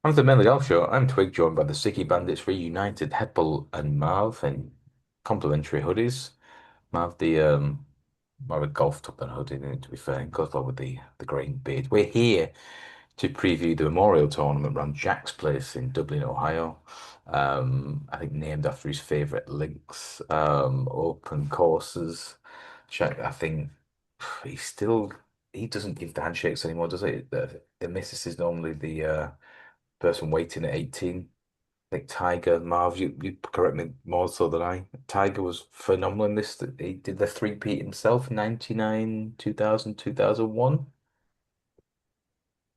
I'm the Men's Golf Show. I'm Twig, joined by the Sticky Bandits reunited, Headbull and Marv in complimentary hoodies. Marv, the more of a golf top than a hoodie, to be fair. It goes well with the green beard. We're here to preview the Memorial Tournament around Jack's Place in Dublin, Ohio. I think named after his favourite links, open courses. Jack, I think he's still he doesn't give the handshakes anymore, does he? The missus is normally the person waiting at 18. I think Tiger, Marv, you correct me more so than I. Tiger was phenomenal in this. That he did the three-peat himself, 99, 2000, 2001.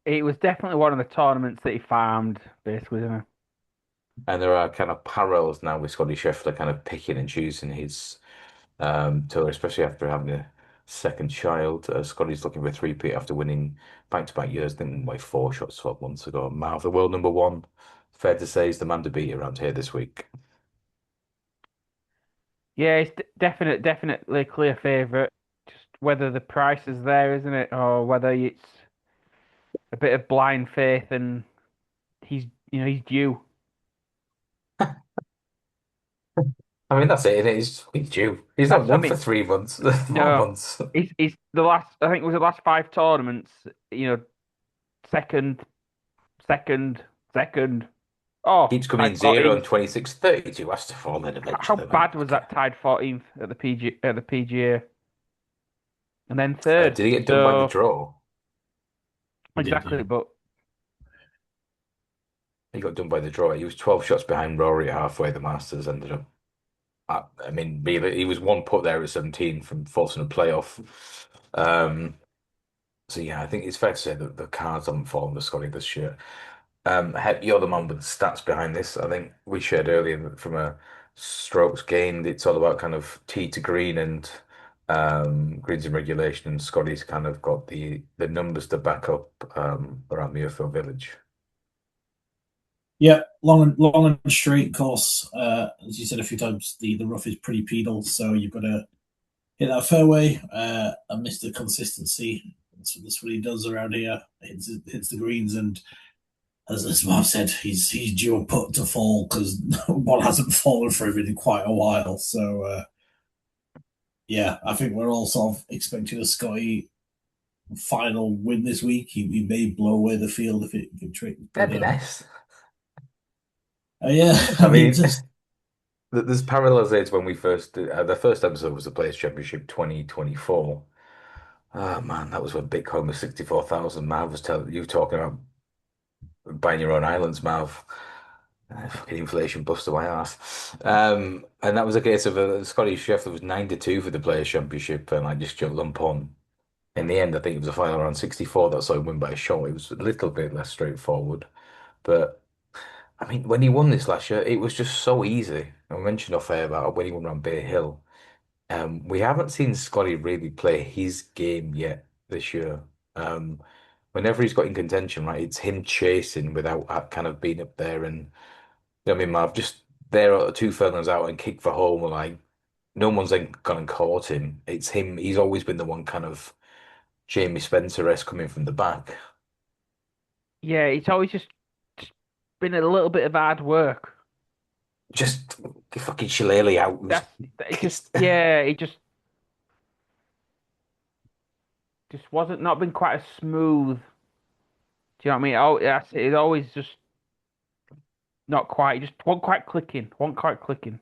It was definitely one of the tournaments that he farmed, basically, didn't And there are kind of parallels now with Scottie Scheffler kind of picking and choosing his tour, especially after having a second child. Scottie's looking for a three-peat after winning back-to-back years, I think by 4 shots 12 months ago. Marv, the world number one, fair to say, is the man to beat around here this week. he? Yeah, it's definitely a clear favourite. Just whether the price is there, isn't it, or whether it's a bit of blind faith and he's due. I mean, that's it. It is. He's due. He's not That's, I won for mean, 3 months, 4 no, months. he's the last. I think it was the last five tournaments. Second, second, second. Oh, Keeps coming tied in zero 14th. and 26, 32 has to fall in How eventually, mate. bad was that? Tied 14th at the PGA, and then third. Did he get done by the So draw? He did, yeah. exactly, but He got done by the draw. He was 12 shots behind Rory at halfway. The Masters ended up. I mean, really, he was one put there at 17 from forcing a playoff. Um, so yeah, I think it's fair to say that the cards haven't fallen to Scotty this year. You're the man with the stats behind this. I think we shared earlier that from a strokes gained. It's all about kind of tee to green and greens in regulation. And Scotty's kind of got the numbers to back up around Muirfield Village. Yeah, long and straight course. As you said a few times, the rough is pretty penal, so you've got to hit that fairway and miss the consistency. That's what he does around here. Hits the greens, and as Mark said, he's due a putt to fall because one hasn't fallen for him in quite a while. So yeah, I think we're all sort of expecting a Scotty final win this week. He may blow away the field if it tricks, That'd but be nice. yeah, I I mean, mean, just there's parallels there to when we first did, the first episode was the Players Championship 2024. Oh man, that was when Bitcoin was 64,000. Mav was telling you talking about buying your own islands, Mav. Fucking inflation busted my ass. And that was a case of a Scottie Scheffler was 9-2 for the Players Championship, and I just jumped on pawn. In the end, I think it was a final around 64 that saw him win by a shot. It was a little bit less straightforward, but I mean, when he won this last year, it was just so easy. I mentioned off air about when he won around Bay Hill. We haven't seen Scotty really play his game yet this year. Um, Whenever he's got in contention, right, it's him chasing without kind of being up there and you know what I mean, Marv, just there are two furlongs out and kick for home, like no one's then gone and caught him. It's him. He's always been the one kind of Jamie Spencer-esque coming from the back. yeah, it's always just been a little bit of hard work. Just fucking shillelagh out. That's it. Just Just yeah, it just wasn't not been quite as smooth. Do you know what I mean? Oh, it's always just not quite. Just one quite clicking.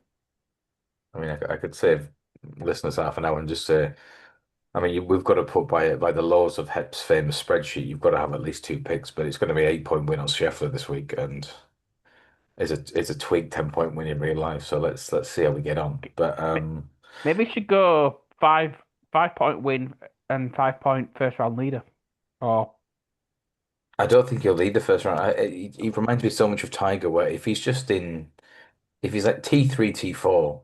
I mean, I could save listeners half an hour and just say, I mean, we've got to put by the laws of Hep's famous spreadsheet, you've got to have at least two picks, but it's going to be 8 point win on Scheffler this week, and it's a twig 10 point win in real life. So let's see how we get on. But May- Maybe we should go 5 point win and 5 point first round leader. Or I don't think he'll lead the first round. He reminds me so much of Tiger, where if he's like T3, T4,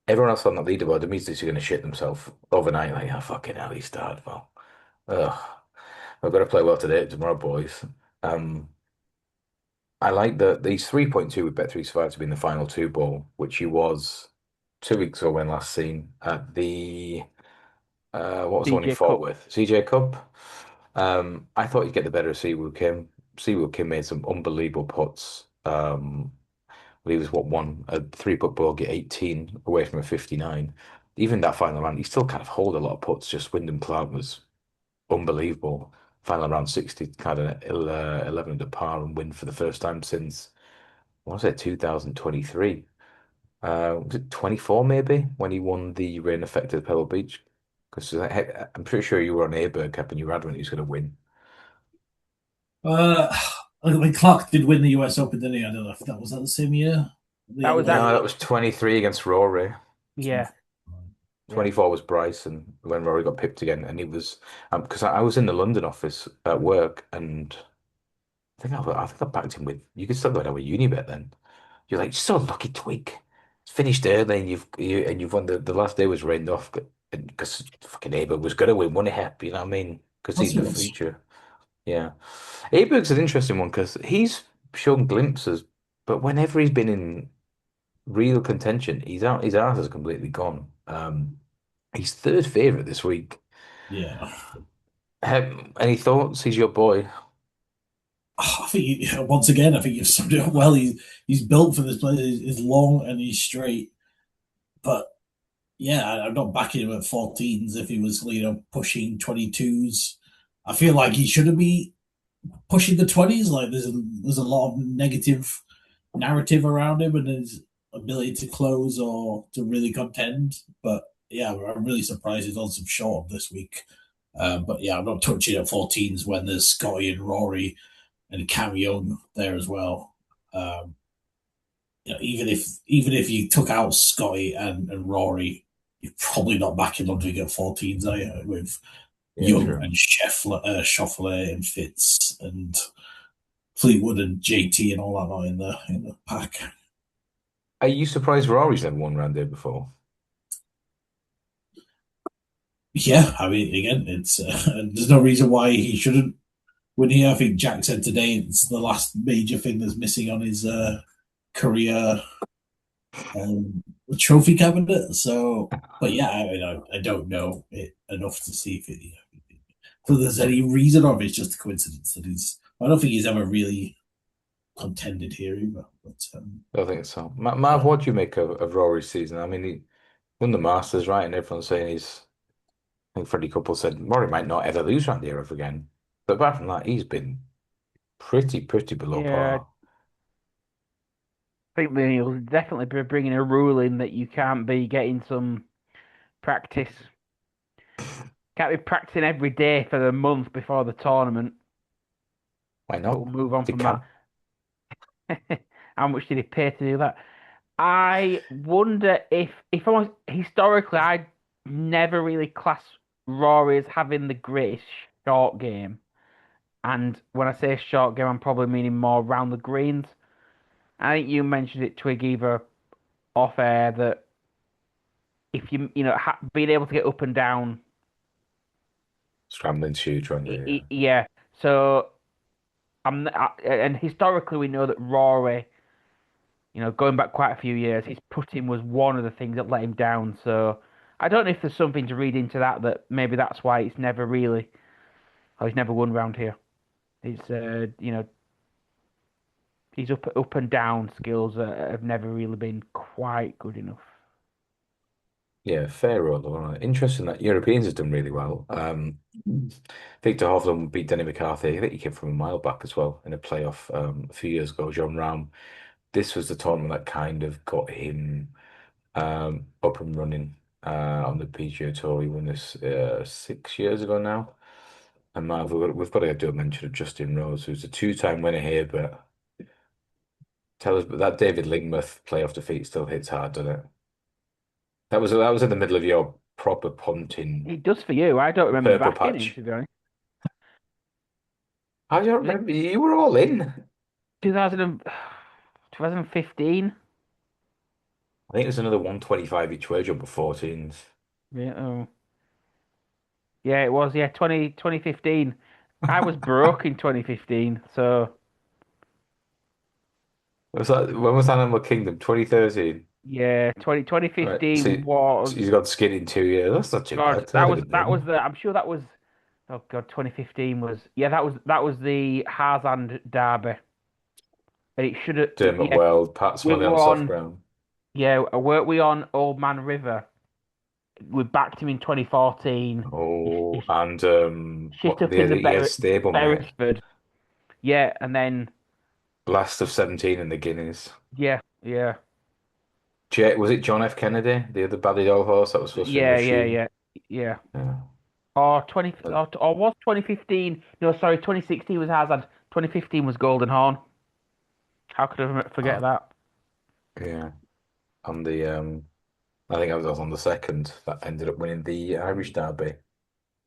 everyone else on that leaderboard immediately going to shit themselves overnight. Like, oh, fucking hell, he started well. Ugh, we've got to play well today, tomorrow, boys. Um, I like that he's 3.2 with Bet365 to be in the final two ball, which he was 2 weeks ago when last seen at the what was the one he DJ fought Cup. with? CJ Cup. I thought he'd get the better of Siwoo Kim. Siwoo Kim made some unbelievable putts. He was what one a 3 putt bogey 18 away from a 59. Even that final round, he still kind of hold a lot of putts. Just Wyndham Clark was unbelievable. Final round 60, kind of 11 under par and win for the first time since what was it 2023? Was it 24 maybe when he won the rain affected Pebble Beach? Because I'm pretty sure you were on Aberg Cup and you had when he was going to win. Uh, when Clark did win the US Open, didn't he? I don't know if that was that the same year. That was Where that. No, he that was 23 against Rory. Yeah, yeah. 24 was Bryson when Rory got pipped again, and he was because I was in the London office at work, and I think I backed him with. You could still go down with Unibet then. You're like so lucky twig. It's finished early, and you've won the last day was rained off because fucking Aberg was gonna win, wouldn't he? You know what I mean? Because Plus he's he the was. future. Yeah, Aberg's an interesting one because he's shown glimpses, but whenever he's been in real contention, he's out. His ass is completely gone. He's third favorite this week. Yeah. Any thoughts? He's your boy. I think once again, I think you've summed it up well. He's built for this play. He's long and he's straight. But yeah, I'm not backing him at 14s if he was, pushing 22s. I feel like he shouldn't be pushing the 20s. Like there's a lot of negative narrative around him and his ability to close or to really contend. But yeah, I'm really surprised he's on some short this week. But yeah, I'm not touching at 14s when there's Scotty and Rory and Cam Young there as well. Um, even if you took out Scotty and Rory, you're probably not backing Ludwig at 14s, are you? With Yeah, Young true. and Scheffler and Fitz and Fleetwood and JT and all that lot in the pack. Are you surprised Rory's never won round there before? Yeah, I mean, again, it's there's no reason why he shouldn't win here. I think Jack said today it's the last major thing that's missing on his career trophy cabinet. So, but yeah, I don't know it enough to see if there's any reason or if it's just a coincidence that he's. I don't think he's ever really contended here either. But I think so. Mav, yeah, what do you make of Rory's season? I mean, he won the Masters, right? And everyone's saying he's. I think Freddie Couple said Rory might not ever lose round here ever again. But apart from that, he's been pretty below Yeah, par. I think they'll definitely be bringing a rule in that you can't be getting some practice. Can't be practicing every day for the month before the tournament. Why But not? we'll move on They from can. that. How much did he pay to do that? I wonder if I was historically, I'd never really class Rory as having the greatest short game. And when I say short game, I'm probably meaning more round the greens. I think you mentioned it, Twig, either off air that if being able to get up and down, Scrambling huge round here, yeah. yeah. So and historically we know that Rory, going back quite a few years, his putting was one of the things that let him down. So I don't know if there's something to read into that, that maybe that's why it's never really, oh, he's never won round here. It's his up and down skills have never really been quite good enough. Yeah, fair roll. Interesting that Europeans have done really well. Victor Hovland beat Denny McCarthy. I think he came from a mile back as well in a playoff a few years ago. John Rahm. This was the tournament that kind of got him up and running on the PGA Tour. He won this 6 years ago now. And Marv, we've got to do a mention of Justin Rose, who's a two-time winner here. But tell us, but that David Lingmuth playoff defeat still hits hard, doesn't it? That was in the middle of your proper punting It does for you. I don't remember purple backing him, patch. to be honest. I don't Was it remember. You were all in. 2000 2015? I think there's another 125 each way jump at 14s. Yeah, oh. Yeah, it was. Yeah, 2015. I was broke in 2015, so When was Animal Kingdom? 2013. yeah, twenty Right. So fifteen was he's got skin in 2 years. That's not too God. bad. I That had a was good that was run. the. I'm sure that was Oh God, 2015 was yeah. That was the Harzand derby, and it should have Dermot yeah. Weld, Pat We Smolly on were soft on ground. yeah. Weren't we on Old Man River? We backed him in 2014. He Oh, and shit what up in the the stablemate. Beresford. Yeah, and then Last of 17 in the Guineas. yeah, yeah, Was it John F. Kennedy, the other Balliol horse that was supposed to be a yeah, yeah, machine? yeah, yeah. Yeah. Uh, Or was 2015? No, sorry, 2016 was Hazard. 2015 was Golden Horn. How could I forget oh, that? yeah. On the I think I was on the second that ended up winning the Irish Derby.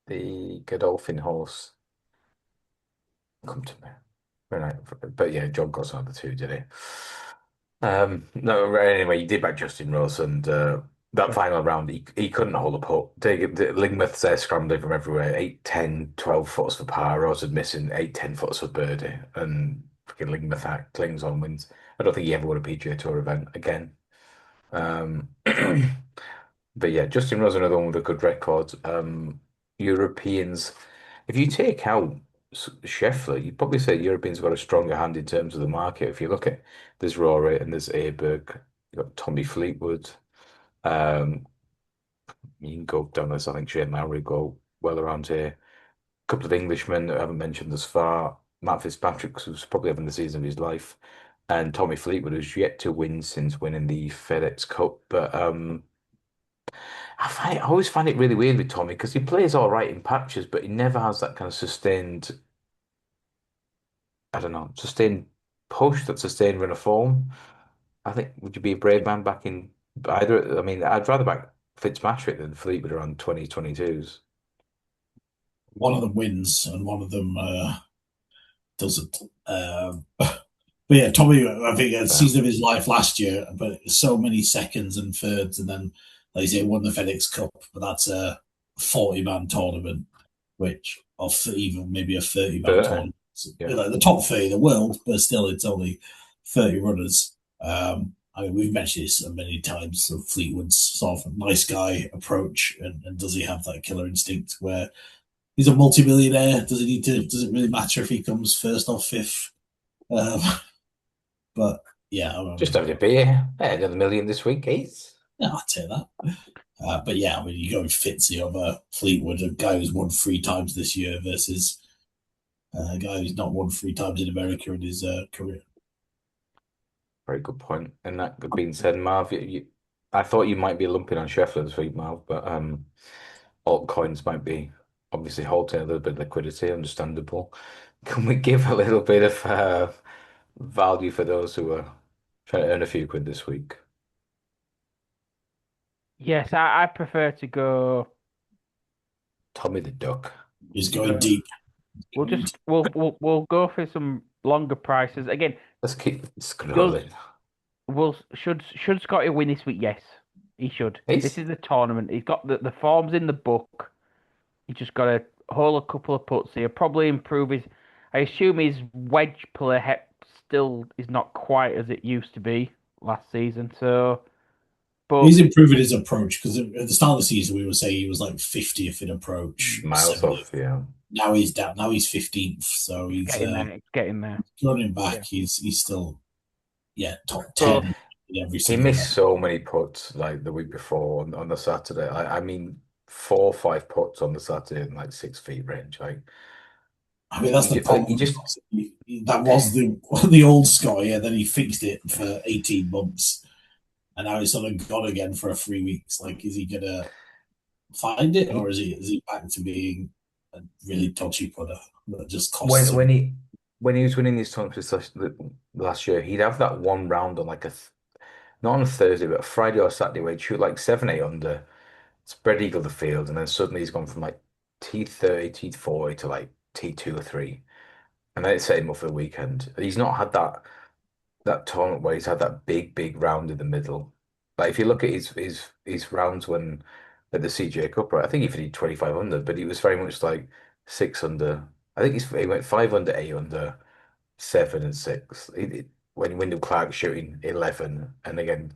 The Godolphin horse. Come to me. Very nice. But yeah, John got some of the two, did he? No, right, anyway, he did back Justin Rose, and that Yeah. final round, he couldn't hold a putt. Lingmouth there scrambling from everywhere, 8, 10, 12 foots for par. Rose had missing 8, 10 foots for birdie, and freaking Lingmouth clings on, wins. I don't think he ever won a PGA Tour event again. Um, but yeah, Justin Rose, another one with a good record. Europeans, if you take out Scheffler, you'd probably say Europeans got a stronger hand in terms of the market. If you look at there's Rory and there's Aberg, you've got Tommy Fleetwood. Um, you can go down this, I think Shane Lowry go well around here. A couple of Englishmen I haven't mentioned thus far. Matt Fitzpatrick, who's probably having the season of his life, and Tommy Fleetwood, who's yet to win since winning the FedEx Cup. But I always find it really weird with Tommy because he plays all right in patches, but he never has that kind of sustained, I don't know, sustained push, that sustained run of form. I think, would you be a brave man back in either? I mean, I'd rather back Fitzpatrick than Fleetwood around 2022s. One of them wins and one of them doesn't. But yeah, Tommy, I think had Fair. season of his life last year, but so many seconds and thirds, and then like you say, won the FedEx Cup. But that's a 40-man tournament, which of even maybe a 30-man But tournament, yeah, like the top 30 in the world, but still it's only 30 runners. I mean, we've mentioned this many times. So Fleetwood's sort of nice guy approach, and does he have that killer instinct where he's a multimillionaire? Does he need to? Does it really matter if he comes first or fifth? Um, but yeah, I just mean, having a beer. Hey, another million this week, Keith. yeah, I'd say that. But yeah, I mean, you go with Fitzy over Fleetwood, a guy who's won 3 times this year versus a guy who's not won 3 times in America in his career. Very good point. And that being said, Marv, I thought you might be lumping on Scheffler this week, Marv, but altcoins might be obviously halting a little bit of liquidity, understandable. Can we give a little bit of value for those who are trying to earn a few quid this week? Yes, I prefer to go. Tommy the Duck. He's going go deep. we'll go for some longer prices again. Let's keep Does scrolling. will should Scotty win this week? Yes, he should. This He's is the tournament. He's got the forms in the book. He just got to hole a couple of putts here. Probably improve his. I assume his wedge play still is not quite as it used to be last season. So, but He's improving his approach because at the start of the season we were saying he was like 50th in approach, miles 70th. off, yeah. Now he's down. Now he's 15th. So it's he's getting there. It's getting there. running back. Yeah. He's still top So 10 in every He single missed event. so many putts like the week before on the Saturday. I mean, 4 or 5 putts on the Saturday in like 6 feet range. Like I mean, that's the he problem. just That was the old Scotty, and then he fixed it for 18 months, and now he's sort of gone again for 3 weeks. Like, is he gonna find it, or he is he back to being a really dodgy putter that just costs when him? when he was winning these tournaments last year, he'd have that one round on like not on a Thursday, but a Friday or Saturday where he'd shoot like 7, 8 under, spread eagle the field, and then suddenly he's gone from like T30, T40 to like T2 or 3, and then it set him up for the weekend. He's not had that tournament where he's had that big round in the middle. Like if you look at his rounds when at the CJ Cup, right? I think he finished 25 under, but he was very much like 6 under. I think he went 5 under, 8 under, 7 and 6. When Wyndham Clark shooting 11, and again,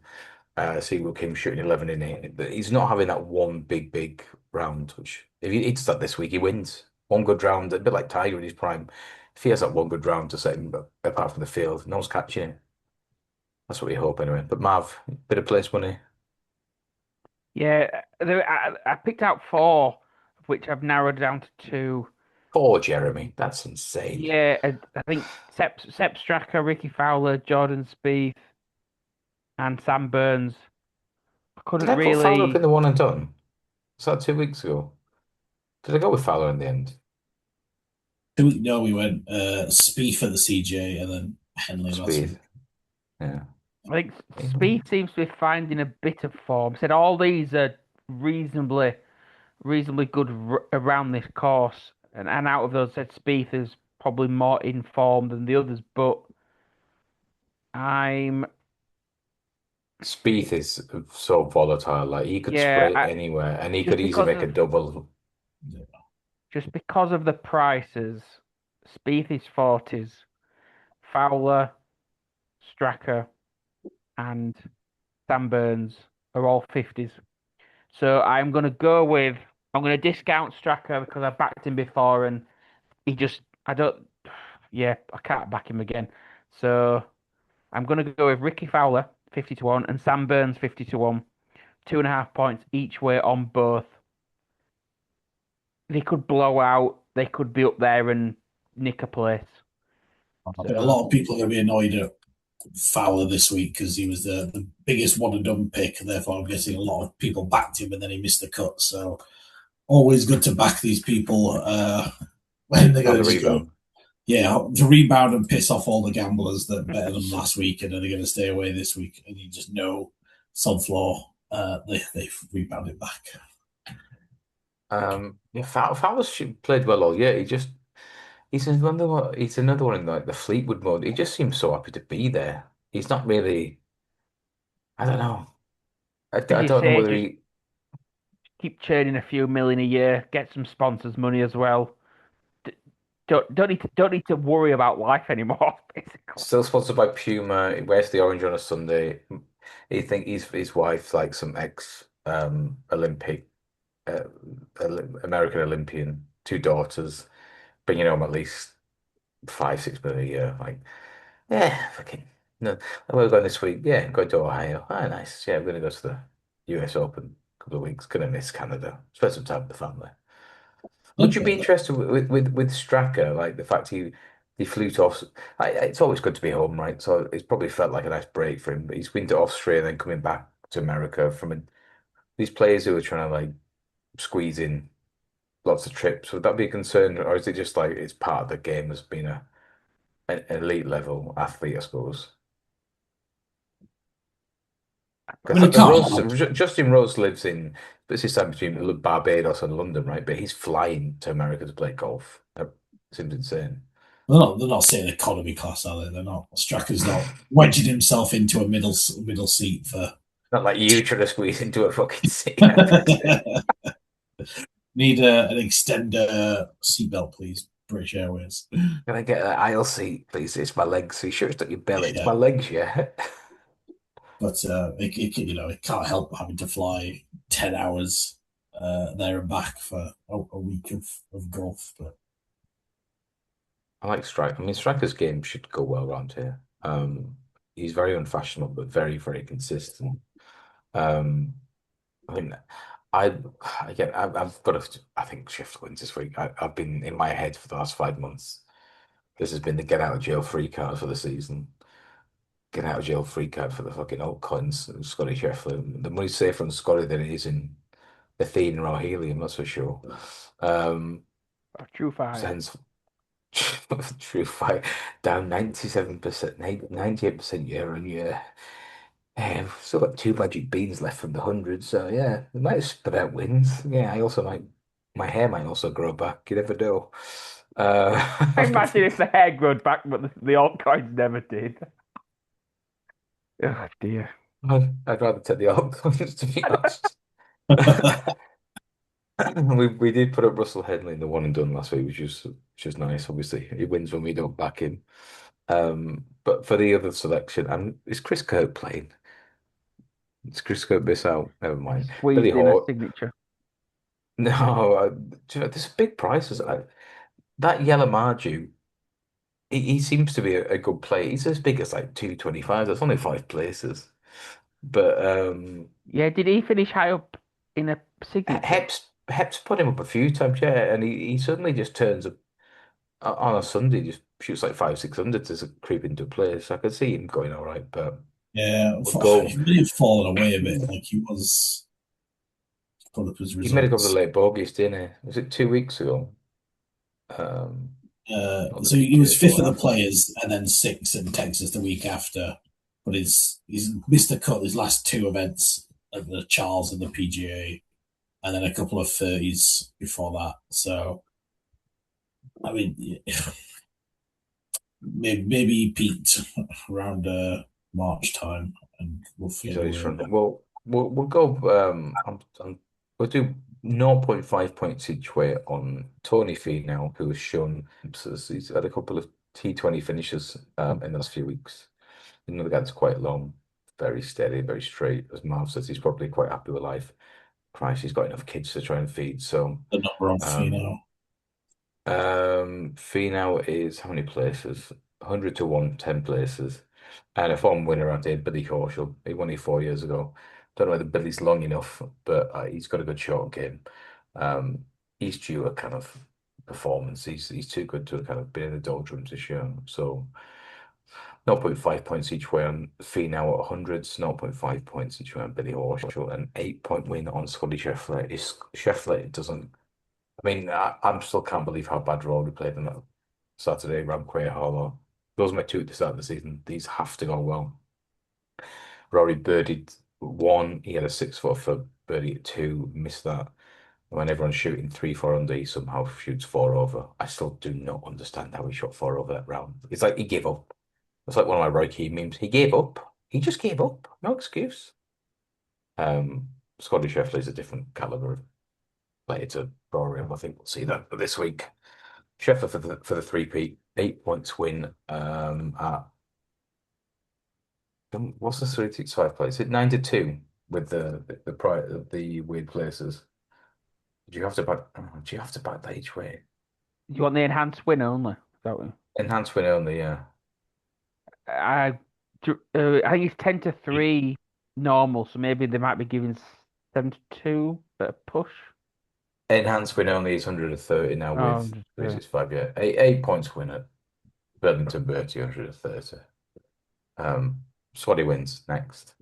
Siwoo Kim shooting 11 in 8. But he's not having that one big round. Which if he hits that this week, he wins. one good round, a bit like Tiger in his prime. If he has that one good round to set him apart from the field, no one's catching it. That's what we hope anyway. But Mav, bit of place money. Yeah, I picked out four, which I've narrowed down to two. Poor Jeremy, that's insane. Yeah, I think Sepp Straka, Ricky Fowler, Jordan Spieth, and Sam Burns. I Did couldn't I put Fowler up in really. the one and done? Was that 2 weeks ago? Did I go with Fowler in the end? No, we went Spieth at the CJ and then Henley last Speed. week. Yeah. I think Spieth seems to be finding a bit of form. Said all these are reasonably good around this course, and out of those, said Spieth is probably more in form than the others. But I'm Spieth is so volatile. Like he could yeah, spray it anywhere, and he just could easily because make a of double. the prices, Spieth is forties, Fowler, Straka, and Sam Burns are all fifties. So I'm going to discount Straka because I backed him before and I don't, yeah, I can't back him again. So I'm going to go with Ricky Fowler, 50 to 1, and Sam Burns, 50 to 1. 2.5 points each way on both. They could blow out, they could be up there and nick a place. I think a So, lot of people are going to be annoyed at Fowler this week because he was the biggest one and done pick, and therefore I'm guessing a lot of people backed him and then he missed the cut. So always good to back these people when they're On going the to just go, rebound. yeah, to rebound and piss off all the gamblers that betted them last week and then they're going to stay away this week. And you just know subfloor, they've rebounded back. Yeah, Fowler's played well all year. He's another one in like the Fleetwood mode. He just seems so happy to be there. He's not really. I don't know. as I you don't know say, whether just he keep churning a few million a year, get some sponsors money as well. D- don't need to worry about life anymore, basically. still sponsored by Puma. He wears the orange on a Sunday. He think his wife's like some ex Olympic uh, American Olympian, two daughters, bringing home at least 5, 6 million a year. Like, yeah, fucking no. We're going this week. Yeah, going to Ohio. Ah, nice. Yeah, we're gonna go to the US Open a couple of weeks. Gonna miss Canada. Spend some time with the family. Would you be Okay. interested with Straka? Like the fact he flew to it's always good to be home, right? So it's probably felt like a nice break for him. But he's been to Austria and then coming back to America these players who are trying to like squeeze in lots of trips. Would that be a concern, or is it just like it's part of the game as being an elite level athlete, I suppose? I Because mean, it the can't Rose, help. Justin Rose lives in, it's this time between Barbados and London, right? But he's flying to America to play golf. That seems insane. They're not saying economy class, are they? They're not. Stracker's not wedging himself into a middle seat for. Not like you trying to squeeze into a fucking seat. Need an extender seatbelt, please. British Airways. Can I get an aisle seat, please? It's my legs. Are you sure it's not your belly? It's my Yeah, legs, yeah. but it can't help having to fly 10 hours there and back for a week of golf. But I like Strike. I mean, Striker's game should go well around here. He's very unfashionable, but very, very consistent. Um, I mean, I again, I've got to. I think Scheffler wins this week. I've been in my head for the last 5 months. This has been the get out of jail free card for the season. Get out of jail free card for the fucking altcoins, Scottie Scheffler. The money's safer on Scottie than it is in Athena or Helium, that's for sure. Um, A true five. Sense true fight down 97%, 98% year on year. Still got two magic beans left from the 100, so yeah, it might spit out wins. Yeah, I also might, my hair might also grow back. You never know. I I've been imagine if thinking, the hair growed back, but the altcoins never did. Oh dear. I'd rather take the altcoins to be honest. We did put up Russell Henley in the one and done last week, which is nice. Obviously, he wins when we don't back him. But for the other selection, and is Chris Kirk playing? Is Chris Kirk miss out? Never He mind. Billy squeezed in a Hort. signature. No, there's big prices. that yellow Marju, he seems to be a good player. He's as big as like 225. That's only five places. But Yeah, did he finish high up in a signature? Hep's put him up a few times, yeah, and he suddenly just turns up on a Sunday, just shoots like 500, 600 to creep into place. I could see him going all right, but Yeah, would go. he may have fallen away a bit. Like he was put up his He made a couple of results. late bogeys, didn't he? Was it 2 weeks ago? Um, not the So he PGA was fifth Tour of the after. players, and then sixth in Texas the week after. But he's missed the cut his last two events at the Charles and the PGA, and then a couple of 30s before that. So I mean, maybe he peaked around March time, and we'll He's forget always where. front. Well, we'll go. We'll do 0.5 points each way on Tony Finau, who has shown he's had a couple of T20 finishes in the last few weeks. Another guy that's quite long, very steady, very straight. As Marv says, he's probably quite happy with life. Christ, he's got enough kids to try and feed. So, The number on um, Fino. Finau is how many places? 100 to 1, 10 places. And a former winner out there, Billy Horschel. He won it 4 years ago. Don't know whether Billy's long enough, but he's got a good short game. Um, he's due a kind of performance. He's too good to kind of be in the doldrums this year. So 0.5 points each way on Finau at hundreds, zero point 0.5 points each way on Billy Horschel, an 8 point win on Scottie Scheffler. Is Scheffler doesn't I mean, I'm still can't believe how bad Rory played on that Saturday around Quayle Hollow. Those are my two at the start of the season. These have to go well. Rory birdied one. He had a 6 foot for birdie at two. Missed that. When everyone's shooting 3, 4 under, he somehow shoots four over. I still do not understand how he shot four over that round. It's like he gave up. It's like one of my Roy Keane memes. He gave up. He just gave up. No excuse. Um, Scottie Scheffler is a different caliber of player to Rory, and I think we'll see that this week. Scheffler for the three-peat, 8 points win. At what's the 365 place? Is it 9 to 2 with the weird places? Do you have to back? Do you have to back that each way? You want the enhanced win only? Is that what? Enhanced win only, yeah. I, I think it's 10 to 3 normal, so maybe they might be giving 7 to 2, but a push. Enhanced win only is 130 now Oh, with just, 365. Yeah, 8 points win at Burlington Bertie 130. Um, Swaddy wins next.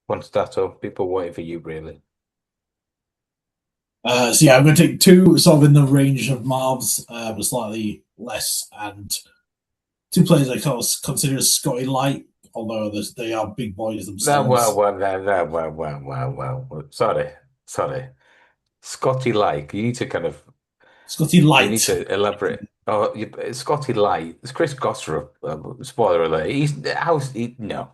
Quantitato, people waiting for you, really. So yeah, I'm going to take two sort of in the range of Marv's, but slightly less, and two players I consider Scotty Light, although they are big boys No, themselves. Sorry. Scotty Like, you need to kind of, Scotty you need Light. to elaborate. Oh, Scotty Light, it's Chris Gosser. Spoiler alert. No,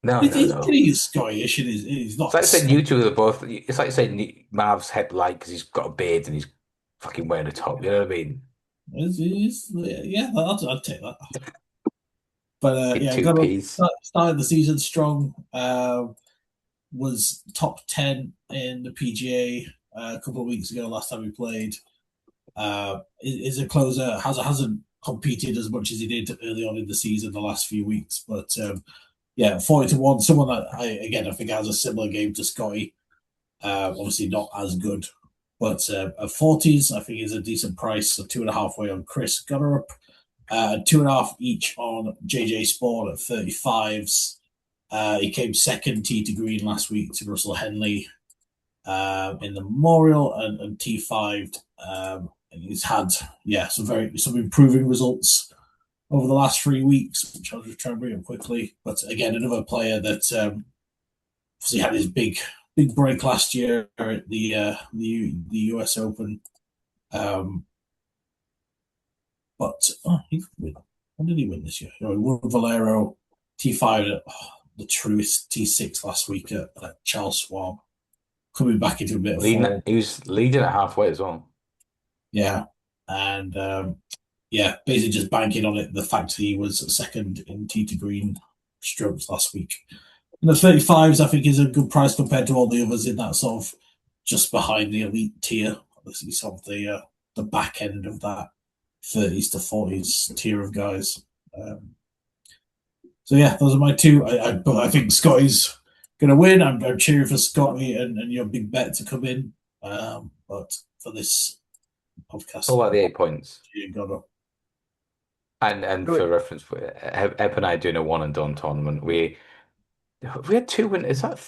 no, no, He's no. pretty Scottish. He's It's not like saying Scottish. you two are both. It's like saying Marv's head light because he's got a beard and he's fucking wearing a top. You know what I mean? Yeah, I'd take that. But In yeah, two got to piece. started the season strong. Was top 10 in the PGA a couple of weeks ago. Last time we played, is a closer. Hasn't competed as much as he did early on in the season the last few weeks. But yeah, 40 to 1. Someone that I think has a similar game to Scotty. Obviously not as good, but at 40s, I think is a decent price. So 2.5 on Chris Gunnerup, 2.5 each on JJ Sport at 35s. He came second tee to green last week to Russell Henley in the Memorial and T5. And he's had some improving results over the last 3 weeks, which I'll just try and bring up quickly. But again, another player that obviously had his big break last year at the US Open. Um, but when did he win this year? He won Valero T5 at the truest T6 last week at Charles Schwab, coming back into a bit of Leading, form. he was leading at halfway as well. Yeah, and yeah, basically just banking on it. The fact that he was second in tee to green strokes last week. And the 35s, I think, is a good price compared to all the others in that sort of just behind the elite tier. Obviously, sort of the back end of that. 30s to 40s tier of guys. Um, so yeah, those are my two. But I think Scotty's going to win. I'm cheering for Scotty and your big bet to come in. But for this podcast, All I'm like the 8 points. cheering Goddard. And for reference, Eb and I doing a one and done tournament. We had two winners. Is that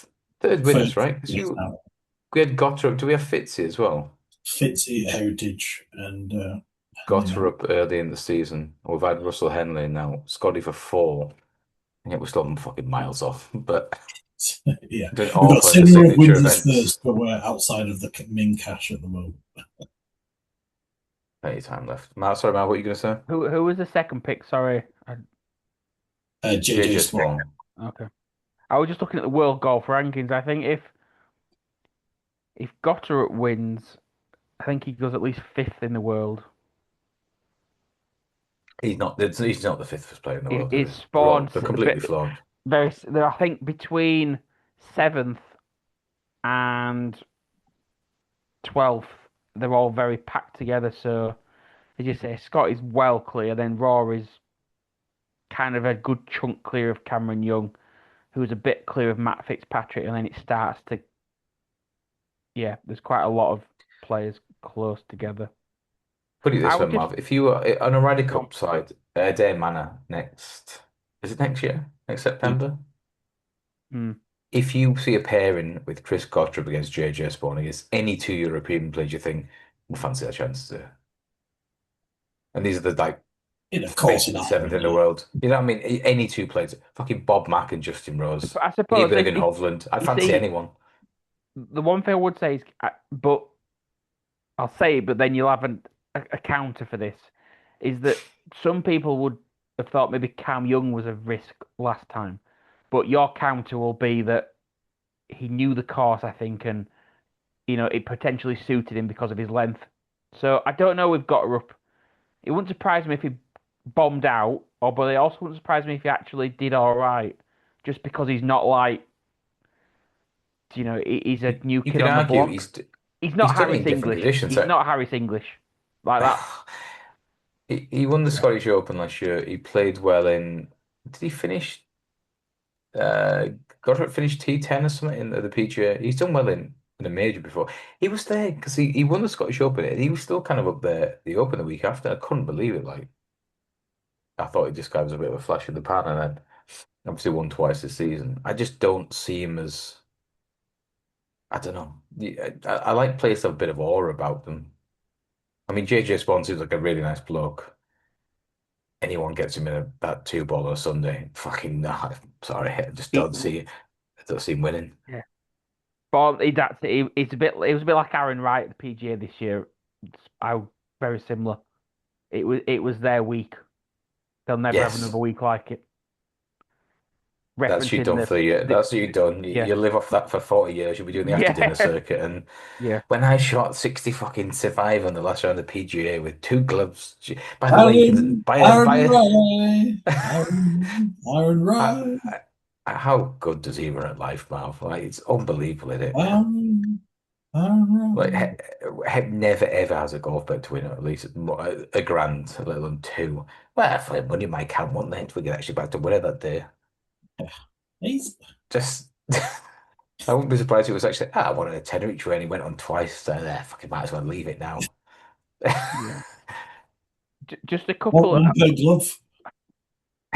third winners, First, right? Because yes, you now we had Gotter up. Do we have Fitzy as well? Fitzy, Heritage, and Henley Gotter now. up early in the season. We've had Russell Henley now. Scotty for four. Yeah, we're still fucking miles off, but Yeah, doing we've got awful in the similar signature wins as events. first, but we're outside of the main cash at the moment. Any time left. Matt, sorry, Matt, what are you going to say? Who was the second pick? Sorry. JJ JJ Spawn. Spawn. Okay. I was just looking at the world golf rankings. I think if Goddard wins, I think he goes at least fifth in the world. He's not the fifth player in the world, is It's he? They're Spawn's a completely bit flawed. very. They're, I think between seventh and 12th, they're all very packed together. So as you say, Scott is well clear. Then Rory's kind of a good chunk clear of Cameron Young, who's a bit clear of Matt Fitzpatrick, and then it starts to yeah. There's quite a lot of players close together. Put it I this way, would just Marv. If you were on a Ryder go on. Cup side, Adair Manor next, is it next year? Next September? Hmm. If you see a pairing with Chris Cottrip against JJ Spawn against any two European players, you think, we'll fancy our chances there. And these are the like Of course, fifth it and seventh in the happened. world. You know what I mean? Any two players. Fucking Bob Mack and Justin Rose. I suppose Even Hovland. I'd you fancy see, anyone. the one thing I would say is, but I'll say it, but then you'll have a counter for this, is that some people would have thought maybe Cam Young was a risk last time, but your counter will be that he knew the course, I think, and it potentially suited him because of his length. So I don't know. We've got her up. It wouldn't surprise me if he bombed out, but it also wouldn't surprise me if he actually did all right, just because he's not like he's a new You kid could on the argue block. He's he's not done it Harris in different English. conditions. He's not Harris English like that. He won the Yeah. Scottish Open last year. He played well in. Did he finish? Goddard finished T10 or something in the PGA. He's done well in a major before. He was there because he won the Scottish Open and he was still kind of up there the Open the week after. I couldn't believe it. Like I thought this guy was a bit of a flash in the pan, and then obviously won twice this season. I just don't see him as I don't know. I like players to have a bit of aura about them. I mean, JJ Spawn seems like a really nice bloke. Anyone gets him in that two ball on a Sunday, fucking no. Sorry, I just He, I don't see him winning. yeah. But it's a bit. It was a bit like Aaron Wright at the PGA this year. I very similar. It was their week. They'll never have Yes. another week like it. That's you Referencing done for the year. That's you done. yeah You live off that for 40 years. You'll be doing the after dinner yeah circuit. And yeah. when I shot 60 fucking survive on the last round of the PGA with two gloves, by the way, you can Aaron, buy Aaron Ray, Aaron I, Ray, how good does he run at life, Marv? Like it's unbelievable, isn't it? Like Aaron never ever has a golf bet to win at least a grand, let alone two. Well, for money might count one then if we get actually back to winner that day. Ray. He's Just. I wouldn't be surprised if it was actually, I wanted a tenner each way and he went on twice, so fucking might as well leave it now. Yeah. Just a what couple. one per glove.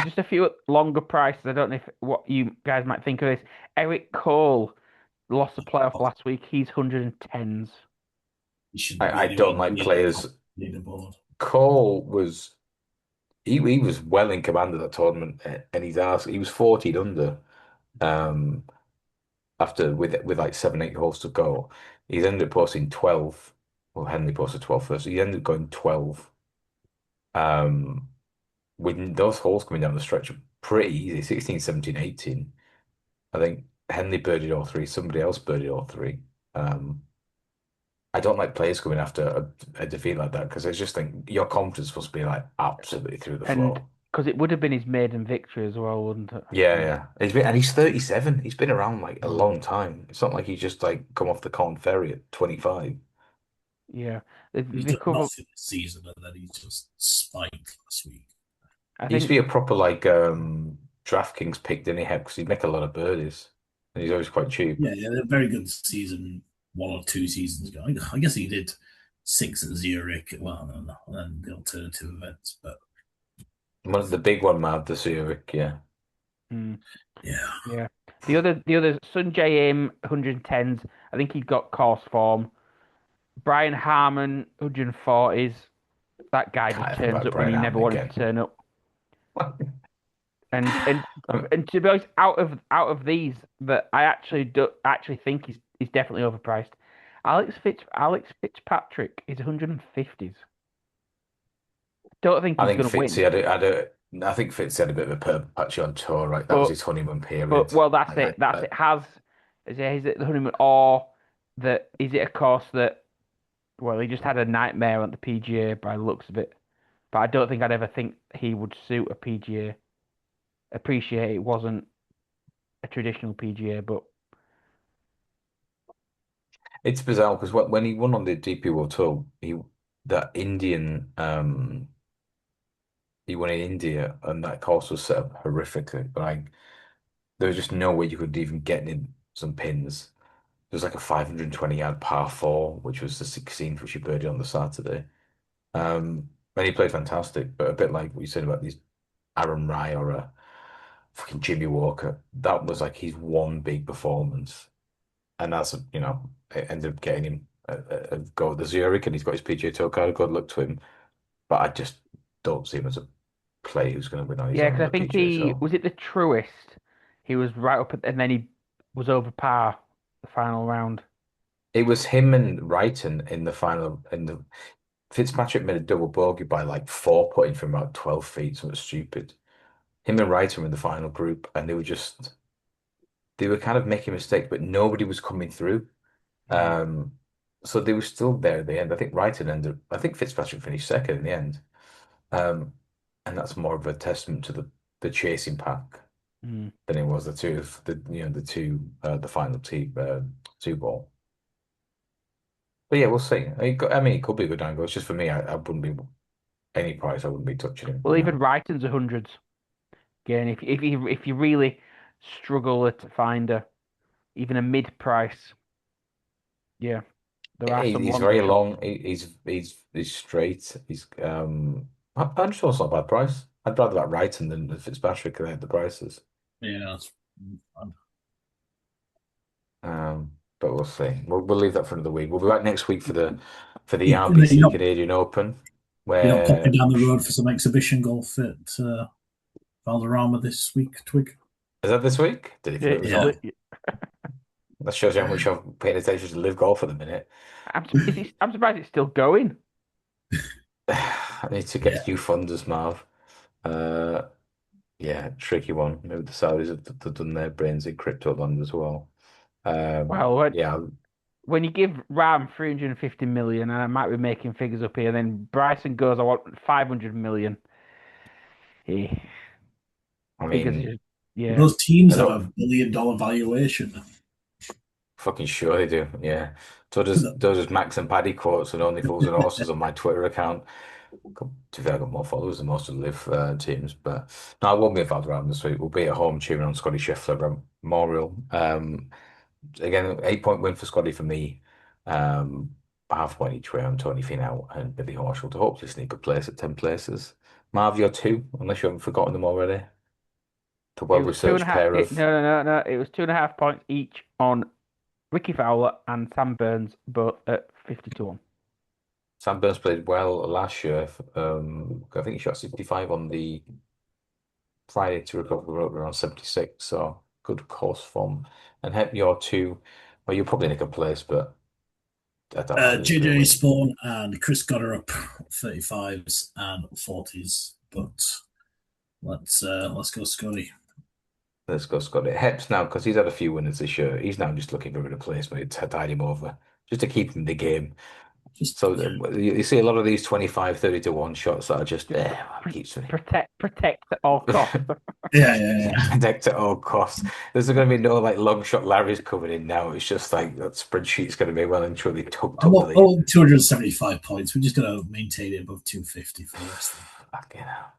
Just a few longer prices. I don't know if what you guys might think of this. Eric Cole lost the playoff last week. He's 110s. He shouldn't be I anywhere don't like near the top players. leaderboard. Cole was he was well in command of that tournament and he was 14 under um after with like 7, 8 holes to go. He's ended up posting 12. Well, Henley posted 12 first. So he ended up going 12. Um with those holes coming down the stretch are pretty easy, 16, 17, 18. I think Henley birdied all three, somebody else birdied all three. Um, I don't like players coming after a defeat like that because I just think your confidence must be like absolutely through the And floor. because it would have been his maiden victory as well, wouldn't it? Yeah, yeah. He's 37. He's been around like a Mm. long time. It's not like he just like come off the Corn Ferry at 25. Yeah, He's the done cover. nothing this season, and then he's just spiked last week. I He used to think be a proper like DraftKings pick, didn't he? Because he'd make a lot of birdies, and he's always quite cheap. Yeah, a very good season 1 or 2 seasons ago. I guess he did 6 at Zurich. Well, no, no, and then the alternative events, but One of the big one, Mav, the Zurich, yeah. mm, yeah, yeah. The other Sunjay Im 110s. I think he got course form. Brian Harmon 140s. That guy just Can't have turns about up when Brian you never Harman wanted to again. turn up. And and Um, and to be honest, out of these that I actually do actually think he's definitely overpriced. Alex Fitzpatrick is 150s. Don't think I he's think going to Fitzy win, I think Fitz had a bit of a purple patch on tour, right? That was but his honeymoon but period. well, that's And it. That's it. Is it the honeymoon or that is it a course that well he just had a nightmare on the PGA by the looks of it. But I don't think I'd ever think he would suit a PGA. Appreciate it wasn't a traditional PGA, but it's bizarre because when he won on the DP World Tour, that Indian he won in India and that course was set up horrifically. Like there was just no way you could even get in some pins. There was like a 520-yard par four, which was the 16th, which he birdied on the Saturday. And he played fantastic, but a bit like what you said about these Aaron Rai or a fucking Jimmy Walker, that was like his one big performance. And that's, it ended up getting him a go at the Zurich and he's got his PGA Tour card. Good luck to him. But I just don't see him as a player who's going to win on his yeah, own because on I the think PGA he Tour. was it the truest. He was right up, and then he was over par the final round. It was him and Wrighton in the final. In the Fitzpatrick made a double bogey by like four putting from about 12 feet, so it was stupid. Him and Wrighton were in the final group, and they were kind of making mistakes, but nobody was coming through. mm, Um, so they were still there at the end. I think Wrighton ended. I think Fitzpatrick finished second in the end. Um, and that's more of a testament to the chasing pack Mm. than it was the final two ball. But yeah, we'll see. I mean, it could be a good angle. It's just for me, I wouldn't be any price. I wouldn't be touching him. Well, even Brighton's 100s. Again, if you really struggle to find even a mid price, yeah, there are some He's ones very which are. long. He's straight. I'm sure it's not a bad price. I'd rather that Wrighton than Fitzpatrick at the prices. yeah, that's fun. But we'll see. We'll leave that for another week. We'll be back next week for the Yeah, you're RBC not Canadian Open, you're not popping where down the road for some exhibition golf at Valderrama this week, Twig. is that this week? Did even Yeah, know it was Yeah, on? That shows you how much I'm paying attention to live golf at the minute. I'm surprised it's still going. I need to yeah. get you funders, Marv. Uh, yeah, tricky one. Maybe the Saudis have done their brains in crypto land as well. Well, Yeah, when you give Ram 350 million, and I might be making figures up here, then Bryson goes, I want 500 million. Eh, I figures mean, just, yeah. Those teams I have don't $1 billion valuation. fucking sure they do. Yeah. So does Max and Paddy quotes and Only Fools and Horses on my Twitter account. To be fair, I've got more followers than most of the live teams, but no, I won't be in Valderrama this week. We'll be at home cheering on Scottie Scheffler Memorial. Again, 8 point win for Scotty for me. Um, half point each way on Tony Finau and Billy Horschel to hopefully sneak a place at 10 places. Marv, you're two, unless you haven't forgotten them already. The It was two and a well-researched half. pair of No. It was 2.5 points each on Ricky Fowler and Sam Burns, both at 50 to 1. Sam Burns played well last year. I think he shot 65 on the Friday to recover around 76, so good course form. And Hep, you're two. Well, you'll probably nick a place, but I don't know who's going to JJ win. Spawn and Chris Goddard up 35s and 40s, but let's go, Scotty. Let's go, Scotty. Hep's now, because he's had a few winners this year, he's now just looking for a replacement to tide him over, just to keep him in the game. Just So yeah. you see a lot of these 25, 30 to 1 shots that are just, Just I keep swimming. protect at all costs. Yeah, yeah, Yeah, yeah. protect at all costs. There's going to be no like long shot Larry's coming in now. It's just like that spreadsheet's going to be well and truly tucked up, I Willie. want 275 points. We're just going to maintain it above 250 for the rest of the Fucking hell.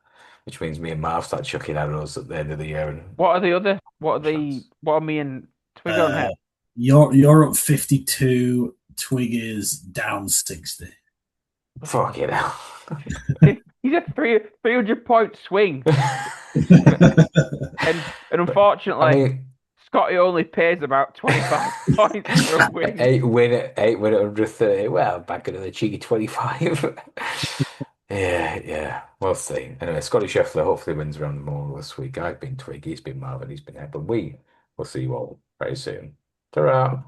Which means me and Marv start chucking arrows at the end of the year and What are the other? no chance. What are me and Twig on Uh, here? you're up 52. Twig is down 60. Fucking hell. He's a 300 point swing, and I unfortunately, mean, Scotty only pays about 25 points for a win. eight win at 130. Well, back into the cheeky 25. Yeah, yeah. We'll see. Anyway, Scottie Scheffler hopefully wins around the Memorial this week. I've been Twig, he's been Marvin, he's been there, but we will see you all very soon. Ta-ra!